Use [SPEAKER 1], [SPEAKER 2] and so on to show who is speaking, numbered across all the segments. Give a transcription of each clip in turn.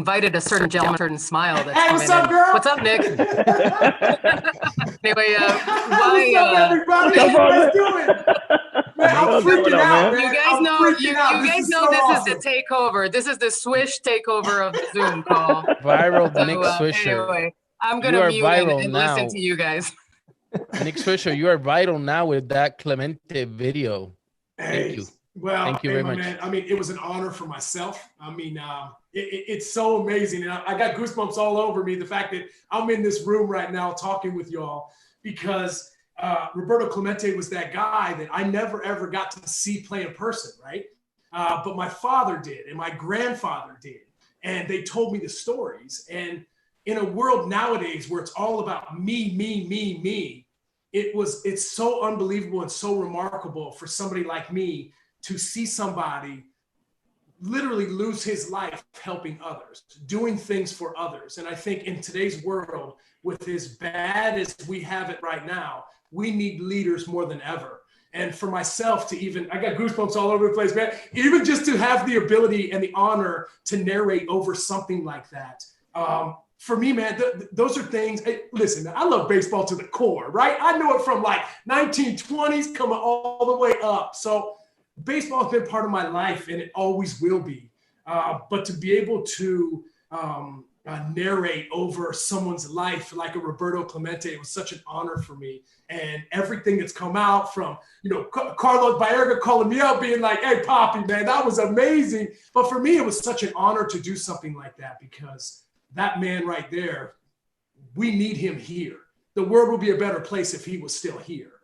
[SPEAKER 1] invited a certain gentleman, a certain smile. That's
[SPEAKER 2] hey, what's up, girl?
[SPEAKER 1] What's up, Nick? Anyway,
[SPEAKER 2] what's up, everybody? How you guys doing? Man, I'm freaking out, man.
[SPEAKER 1] You guys know, you guys know
[SPEAKER 2] so
[SPEAKER 1] this
[SPEAKER 2] awesome.
[SPEAKER 1] is the takeover. This is the Swish takeover of the Zoom call.
[SPEAKER 3] Viral Nick Swisher.
[SPEAKER 1] Anyway, I'm gonna mute and
[SPEAKER 3] now.
[SPEAKER 1] listen to you guys.
[SPEAKER 3] Nick Swisher, you are viral now with that Clemente video. Thank you.
[SPEAKER 2] Well,
[SPEAKER 3] thank you very much.
[SPEAKER 2] Man, I mean, it was an honor for myself. I mean, it's so amazing. And I got goosebumps all over me. The fact that I'm in this room right now talking with y'all because Roberto Clemente was that guy that I never, ever got to see play in person, right? But my father did and my grandfather did. And they told me the stories. And in a world nowadays where it's all about me, it's so unbelievable and so remarkable for somebody like me to see somebody literally lose his life helping others, doing things for others. And I think in today's world, with as bad as we have it right now, we need leaders more than ever. And for myself to I got goosebumps all over the place, man, even just to have the ability and the honor to narrate over something like that. For me, man, those are things. Hey, listen, I love baseball to the core, right? I know it from like 1920s coming all the way up. So baseball has been part of my life and it always will be. But to be able to narrate over someone's life like a Roberto Clemente, it was such an honor for me. And everything that's come out from, Carlos Baerga calling me up being like, hey, Poppy, man, that was amazing. But for me, it was such an honor to do something like that because that man right there, we need him here. The world would be a better place if he was still here.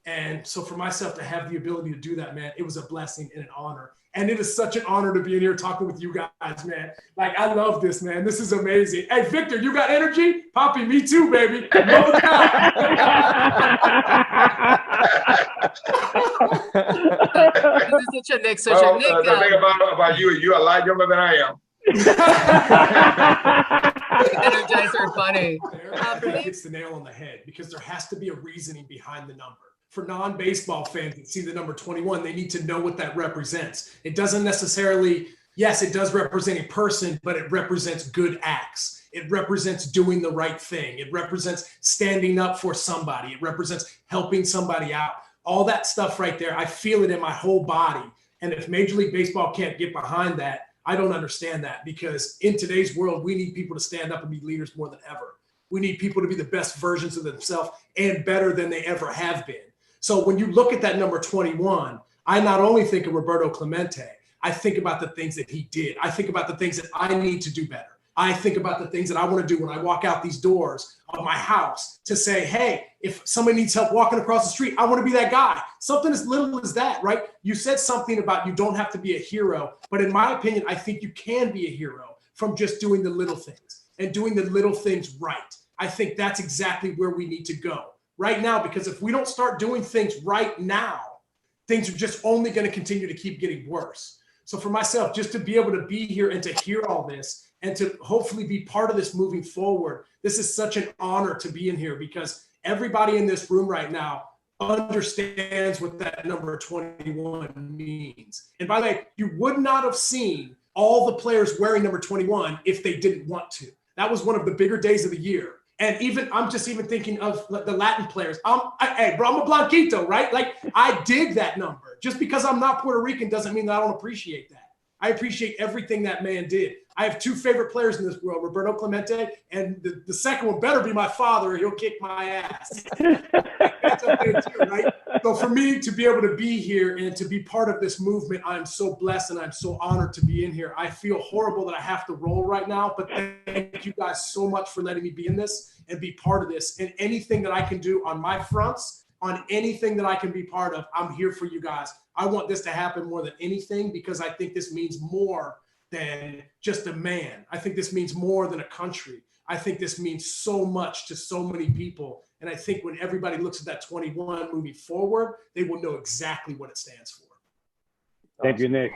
[SPEAKER 2] And so for myself to have the ability to do that, man, it was a blessing and an honor. And it is such an honor to be in here talking with you guys, man. Like, I love this, man. This is amazing. Hey, Victor, you got energy? Poppy, me too, baby. No doubt.
[SPEAKER 1] This is such a Nick Swisher. Nick,
[SPEAKER 4] the thing about you, you're a lot younger than I am.
[SPEAKER 1] Energizer are funny.
[SPEAKER 2] Hits the nail on the head because there has to be a reasoning behind the number. For non-baseball fans that see the number 21, they need to know what that represents. It doesn't necessarily, yes, it does represent a person, but it represents good acts. It represents doing the right thing. It represents standing up for somebody. It represents helping somebody out. All that stuff right there, I feel it in my whole body. And if Major League Baseball can't get behind that, I don't understand that because in today's world, we need people to stand up and be leaders more than ever. We need people to be the best versions of themselves and better than they ever have been. So when you look at that number 21, I not only think of Roberto Clemente, I think about the things that he did. I think about the things that I need to do better. I think about the things that I want to do when I walk out these doors of my house to say, hey, if somebody needs help walking across the street, I want to be that guy. Something as little as that, right? You said something about you don't have to be a hero, but in my opinion, I think you can be a hero from just doing the little things and doing the little things right. I think that's exactly where we need to go right now, because if we don't start doing things right now, things are just only going to continue to keep getting worse. So for myself, just to be able to be here and to hear all this and to hopefully be part of this moving forward, this is such an honor to be in here because everybody in this room right now understands what that number 21 means. And by the way, you would not have seen all the players wearing number 21 if they didn't want to. That was one of the bigger days of the year. And even, I'm just even thinking of the Latin players. Hey, bro, I'm a Blanquito, right? Like, I dig that number. Just because I'm not Puerto Rican doesn't mean that I don't appreciate that. I appreciate everything that man did. I have two favorite players in this world, Roberto Clemente, and the second one better be my father, or he'll kick my ass. That's up there too, right? So for me to be able to be here and to be part of this movement, I'm so blessed and I'm so honored to be in here. I feel horrible that I have to roll right now, but thank you guys so much for letting me be in this and be part of this. And anything that I can do on my fronts, on anything that I can be part of, I'm here for you guys. I want this to happen more than anything because I think this means more than just a man. I think this means more than a country. I think this means so much to so many people. And I think when everybody looks at that 21 moving forward, they will know exactly what it stands for.
[SPEAKER 5] Thank you, Nick.